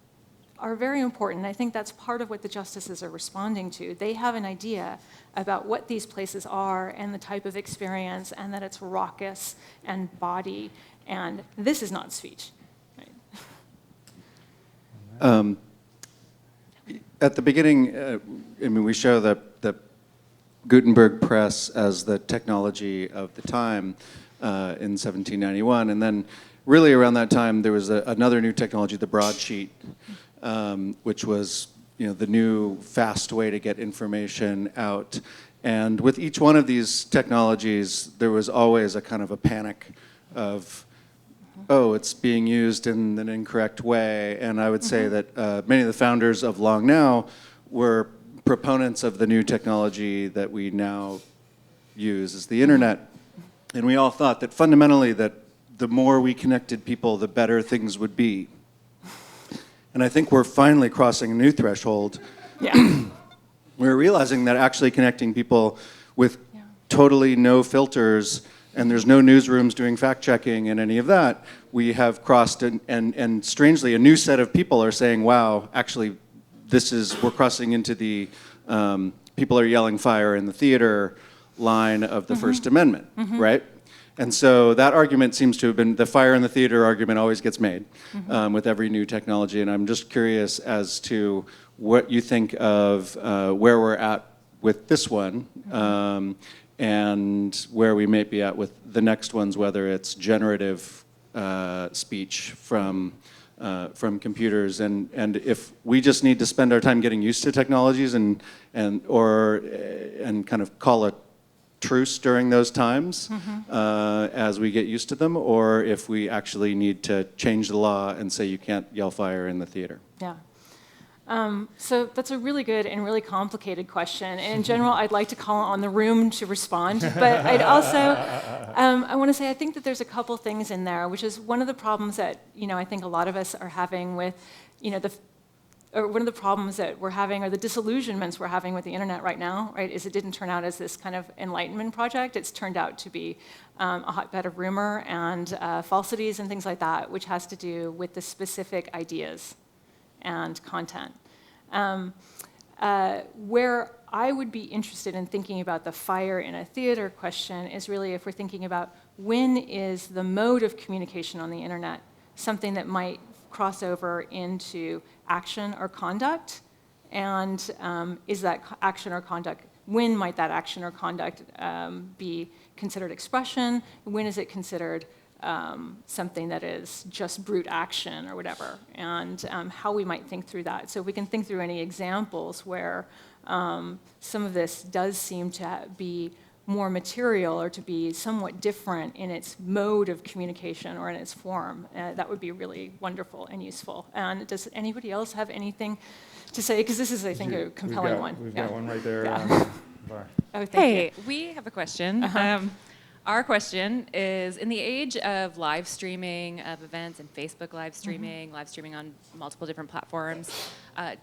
are very important. I think that's part of what the justices are responding to. They have an idea about what these places are and the type of experience, and that it's raucous and body, and this is not speech. Right? At the beginning, I mean, we show the Gutenberg press as the technology of the time in 1791, and then really around that time there was another new technology, the broadsheet, which was, you know, the new fast way to get information out. And with each one of these technologies, there was always a kind of a panic of, oh, it's being used in an incorrect way. And I would say that many of the founders of Long Now were proponents of the new technology that we now use as the internet. And we all thought that fundamentally that the more we connected people, the better things would be. And I think we're finally crossing a new threshold. Yeah. We're realizing that actually connecting people with totally no filters, and there's no newsrooms doing fact-checking and any of that, we have crossed, and strangely, a new set of people are saying, wow, actually, we're crossing into the people are yelling fire in the theater line of the First Amendment, right? And so that argument seems to have been, the fire in the theater argument always gets made with every new technology, and I'm just curious as to what you think of where we're at with this one, and where we may be at with the next ones, whether it's generative speech from computers, and if we just need to spend our time getting used to technologies and kind of call a truce during those times as we get used to them, or if we actually need to change the law and say you can't yell fire in the theater. Yeah. So that's a really good and really complicated question. And in general, I'd like to call on the room to respond. But I'd also, I want to say I think that there's a couple things in there, which is one of the problems that, you know, I think a lot of us are having with, you know, or one of the problems that we're having, or the disillusionments we're having with the internet right now, right, is it didn't turn out as this kind of enlightenment project. It's turned out to be a hotbed of rumor and falsities and things like that, which has to do with the specific ideas and content. Where I would be interested in thinking about the fire in a theater question is really if we're thinking about when is the mode of communication on the internet something that might cross over into action or conduct, and is that action or conduct, when might that action or conduct be considered expression, when is it considered something that is just brute action or whatever, and how we might think through that. So if we can think through any examples where some of this does seem to be more material or to be somewhat different in its mode of communication or in its form. That would be really wonderful and useful. And does anybody else have anything to say? Because this is, I think, a compelling one. We've got one right there. Yeah. Oh, thank Hey, you. we have a question. Uh-huh. Our question is, in the age of live streaming of events and Facebook live streaming on multiple different platforms,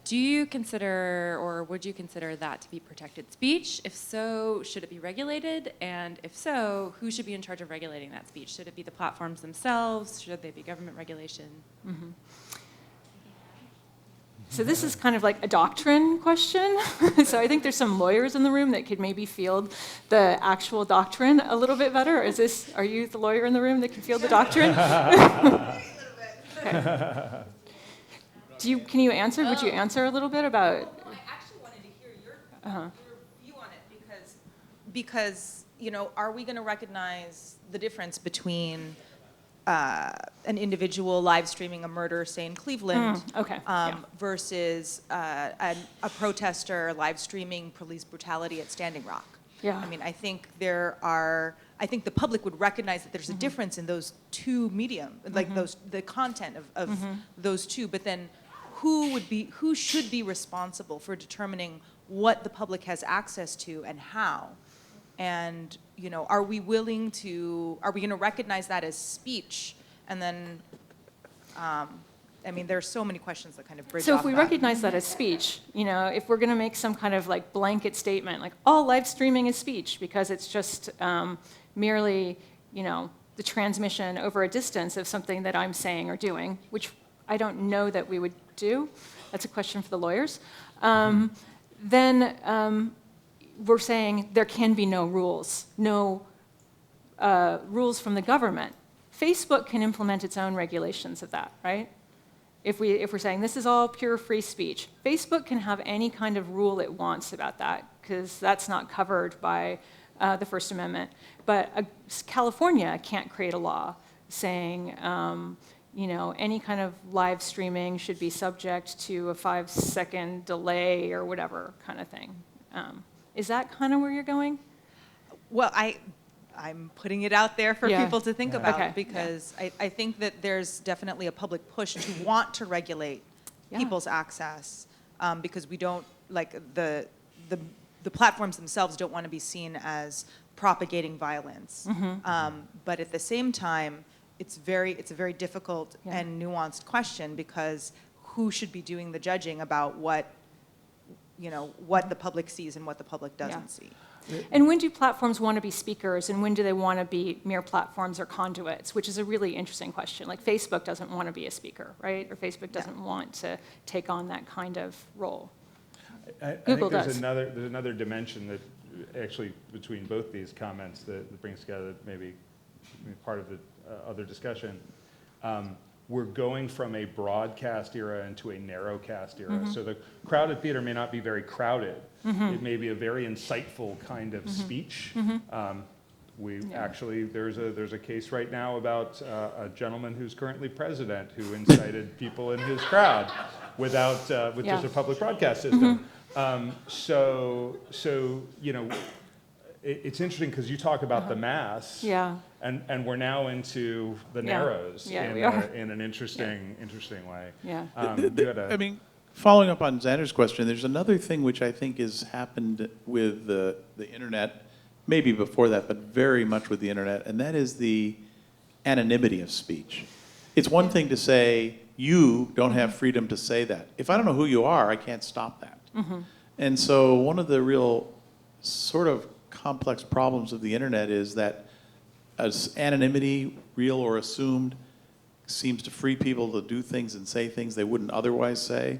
do you consider or would you consider that to be protected speech? If so, should it be regulated? And if so, who should be in charge of regulating that speech? Should it be the platforms themselves? Should they be government regulation? So this is kind of like a doctrine question. So I think there's some lawyers in the room that could maybe field the actual doctrine a little bit better. Are you the lawyer in the room that can field the doctrine? Okay. Can you answer? Would you answer a little bit about? Well, I actually wanted to hear your view on it because are we going to recognize the difference between an individual live streaming a murder, say in Cleveland, versus a protester live streaming police brutality at Standing Rock? Yeah. I mean, I think I think the public would recognize that there's a difference in those two medium, like the content of those two. But then, who should be responsible for determining what the public has access to and how? And are we going to recognize that as speech? And then, I mean, there's so many questions that kind of bridge. So off if we that. recognize that as speech, if we're going to make some kind of like blanket statement, like all live streaming is speech because it's just merely, the transmission over a distance of something that I'm saying or doing, which I don't know that we would do. That's a question for the lawyers. Then we're saying there can be no rules, no rules from the government. Facebook can implement its own regulations of that, right? If we're saying this is all pure free speech, Facebook can have any kind of rule it wants about that because that's not covered by the First Amendment. But California can't create a law saying, any kind of live streaming should be subject to a 5-second delay or whatever kind of thing. Is that kind of where you're going? Well, I'm putting it out there for people to think about because I think that there's definitely a public push to want to regulate people's access because we don't the platforms themselves don't want to be seen as propagating violence. But at the same time, it's a very difficult and nuanced question because who should be doing the judging about what the public sees and what the public doesn't see. And when do platforms want to be speakers and when do they want to be mere platforms or conduits, which is a really interesting question. Like Facebook doesn't want to be a speaker, right? Or Facebook doesn't want to take on that kind of role. I Google think does. there's another dimension that actually between both these comments that brings together maybe part of the other discussion. We're going from a broadcast era into a narrowcast era. So the crowded theater may not be very crowded. It may be a very insightful kind of speech. Actually, there's a case right now about a gentleman who's currently president who incited people in his crowd with just a public broadcast system. It's interesting because you talk about the mass, and we're now into the narrows in an interesting way. I mean, following up on Xander's question, there's another thing which I think has happened with the internet, maybe before that, but very much with the internet, and that is the anonymity of speech. It's one thing to say, you don't have freedom to say that. If I don't know who you are, I can't stop that. And so one of the real sort of complex problems of the internet is that as anonymity, real or assumed, seems to free people to do things and say things they wouldn't otherwise say,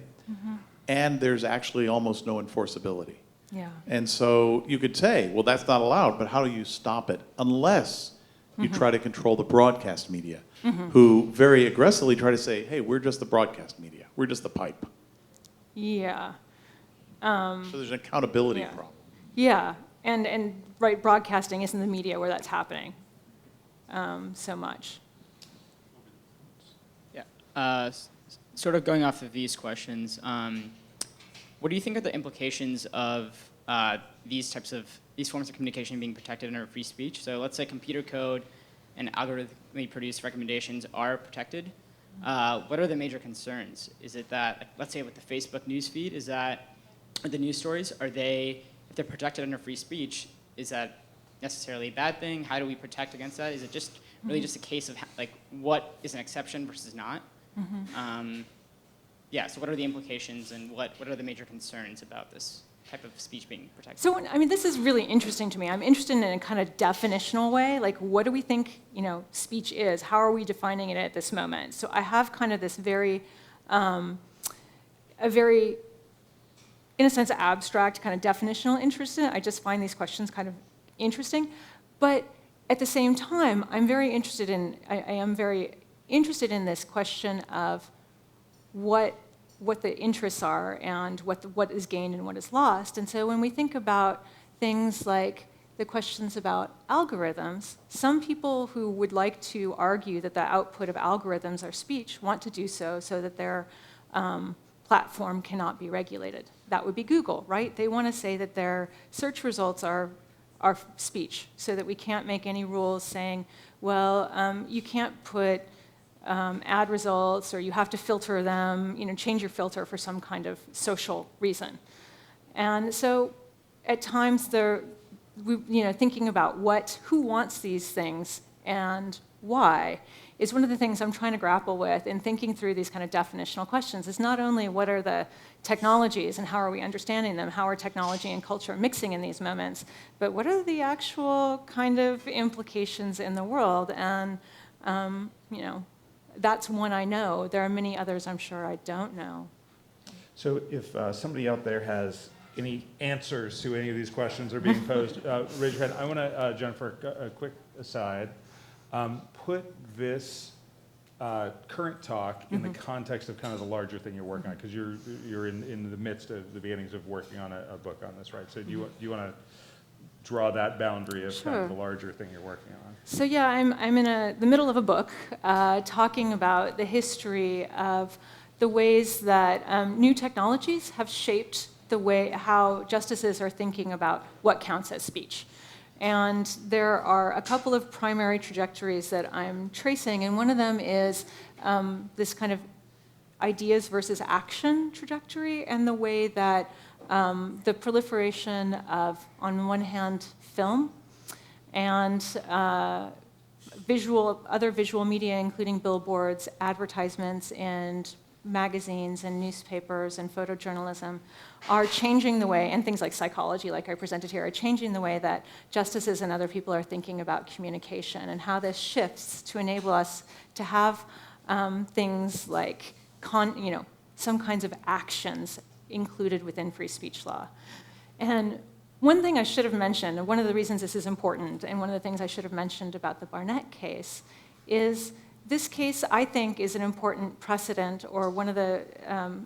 and there's actually almost no enforceability. And so you could say, well, that's not allowed, but how do you stop it? Unless you try to control the broadcast media, who very aggressively try to say, hey, we're just the broadcast media. We're just the pipe. So there's an accountability problem. And broadcasting isn't the media where that's happening so much. Sort of going off of these questions, what do you think are the implications of these forms of communication being protected under free speech. So let's say computer code and algorithmically produced recommendations are protected. What are the major concerns? Is it that, let's say with the Facebook news feed, is that, or the news stories, if they're protected under free speech, is that necessarily a bad thing? How do we protect against that? Is it just really just a case of like what is an exception versus not? Yeah, so what are the implications and what are the major concerns about this type of speech being protected? So, I mean, this is really interesting to me. I'm interested in a kind of definitional way, like what do we think, speech is? How are we defining it at this moment? So I have kind of this very, in a sense, abstract kind of definitional interest in it. I just find these questions kind of interesting. But at the same time, I am very interested in this question of what the interests are and what is gained and what is lost. And so when we think about things like the questions about algorithms, some people who would like to argue that the output of algorithms are speech want to do so that their platform cannot be regulated. That would be Google, right? They want to say that their search results are speech, so that we can't make any rules saying, well, you can't put ad results, or you have to filter them, change your filter for some kind of social reason. And so at times thinking about who wants these things and why is one of the things I'm trying to grapple with in thinking through these kind of definitional questions. Is not only what are the technologies and how are we understanding them, how are technology and culture mixing in these moments, but what are the actual kind of implications in the world? And, that's one I know. There are many others I'm sure I don't know. So if somebody out there has any answers to any of these questions that are being posed, raise your hand. I want to, Jennifer, a quick aside. Put this current talk in the context of kind of the larger thing you're working on, because you're in the midst of the beginnings of working on a book on this, right? So do you want to draw that boundary of kind of the larger thing you're working on? So yeah, I'm in the middle of a book talking about the history of the ways that new technologies have shaped the way how justices are thinking about what counts as speech. And there are a couple of primary trajectories that I'm tracing, and one of them is this kind of ideas versus action trajectory, and the way that the proliferation of, on one hand, film and other visual media, including billboards, advertisements, and magazines and newspapers and photojournalism, are changing the way, and things like psychology, like I presented here, are changing the way that justices and other people are thinking about communication, and how this shifts to enable us to have things like some kinds of actions included within free speech law. And one thing I should have mentioned, and one of the reasons this is important, and one of the things I should have mentioned about the Barnett case, is this case, I think, is an important precedent, or one of the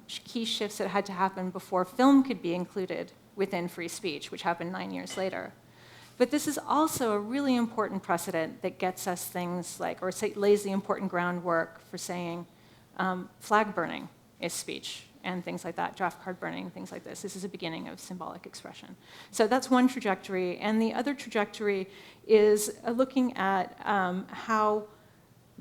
key shifts that had to happen before film could be included within free speech, which happened 9 years later. But this is also a really important precedent that gets us things like, or lays the important groundwork for saying flag burning is speech, and things like that, draft card burning, things like this. This is a beginning of symbolic expression. So that's one trajectory. And the other trajectory is looking at how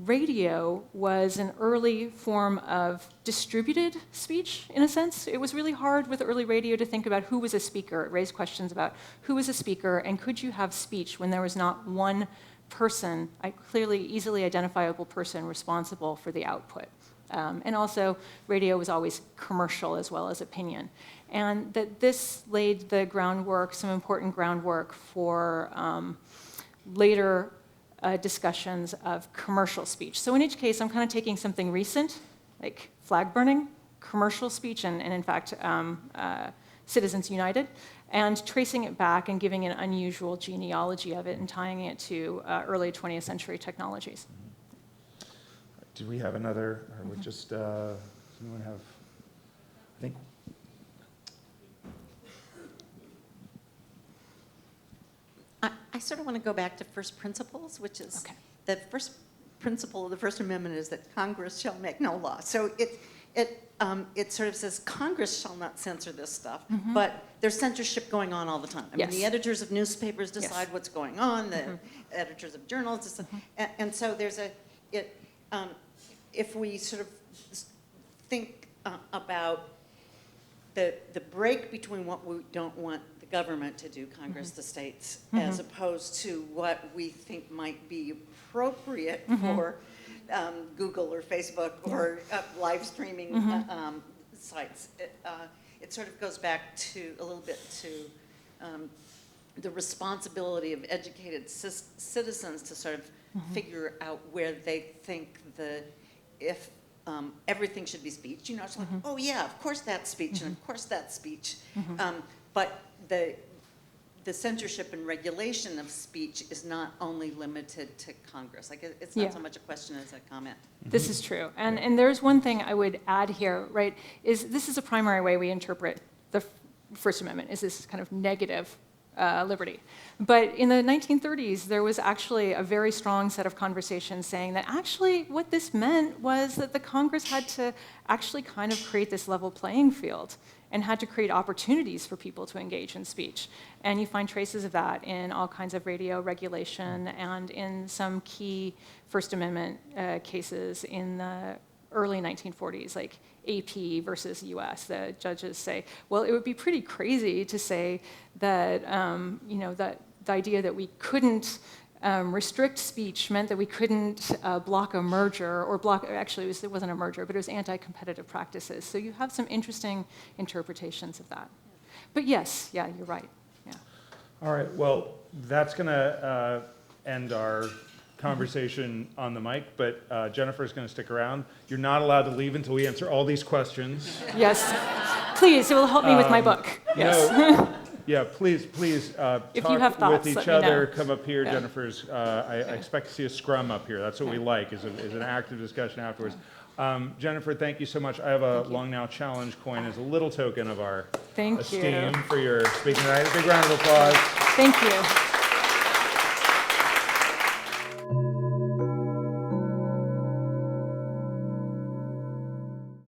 radio was an early form of distributed speech, in a sense. It was really hard with early radio to think about who was a speaker. It raised questions about who was a speaker, and could you have speech when there was not one person, a clearly, easily identifiable person responsible for the output. And also, radio was always commercial as well as opinion. And that this laid the groundwork, some important groundwork for later discussions of commercial speech. So in each case, I'm kind of taking something recent, like flag burning, commercial speech, and in fact, Citizens United, and tracing it back and giving an unusual genealogy of it and tying it to early 20th century technologies. Do we have another, or we just, does anyone have, I think. I sort of want to go back to first principles, which is the first principle of the First Amendment is that Congress shall make no law. So it it sort of says Congress shall not censor this stuff, but there's censorship going on all the time. I mean, the editors of newspapers decide what's going on, the editors of journals decide, and so there's if we sort of think about the break between what we don't want the government to do, Congress, the states, as opposed to what we think might be appropriate for Google or Facebook or live streaming sites. It sort of goes back to a little bit to the responsibility of educated citizens to sort of figure out where they think if everything should be speech. You know, it's like, oh yeah, of course that's speech, and of course that's speech. But the censorship and regulation of speech is not only limited to Congress. Like it's not so much a question as a comment. This is true. And there's one thing I would add here, right, is this is a primary way we interpret the First Amendment, is this kind of negative liberty. But in the 1930s, there was actually a very strong set of conversations saying that actually what this meant was that the Congress had to actually kind of create this level playing field and had to create opportunities for people to engage in speech. And you find traces of that in all kinds of radio regulation and in some key First Amendment cases in the early 1940s, like AP versus US. The judges say, well, it would be pretty crazy to say that, that the idea that we couldn't restrict speech meant that we couldn't block a merger or actually it wasn't a merger, but it was anti-competitive practices. So you have some interesting interpretations of that. But yes, yeah, you're right, yeah. All right, well, that's gonna end our conversation on the mic, but Jennifer's going to stick around. You're not allowed to leave until we answer all these questions. Yes, please, it will help me with my book. Yes. No, yeah, please if talk you have thoughts, with each let me other, know. come up here. Yeah. Jennifer's, I expect to see a scrum up here. That's what we like, is an active discussion afterwards. Jennifer, thank you so much. I have a Long Now Challenge coin as a little token of our esteem for your speaking tonight. A big round of applause. Thank you.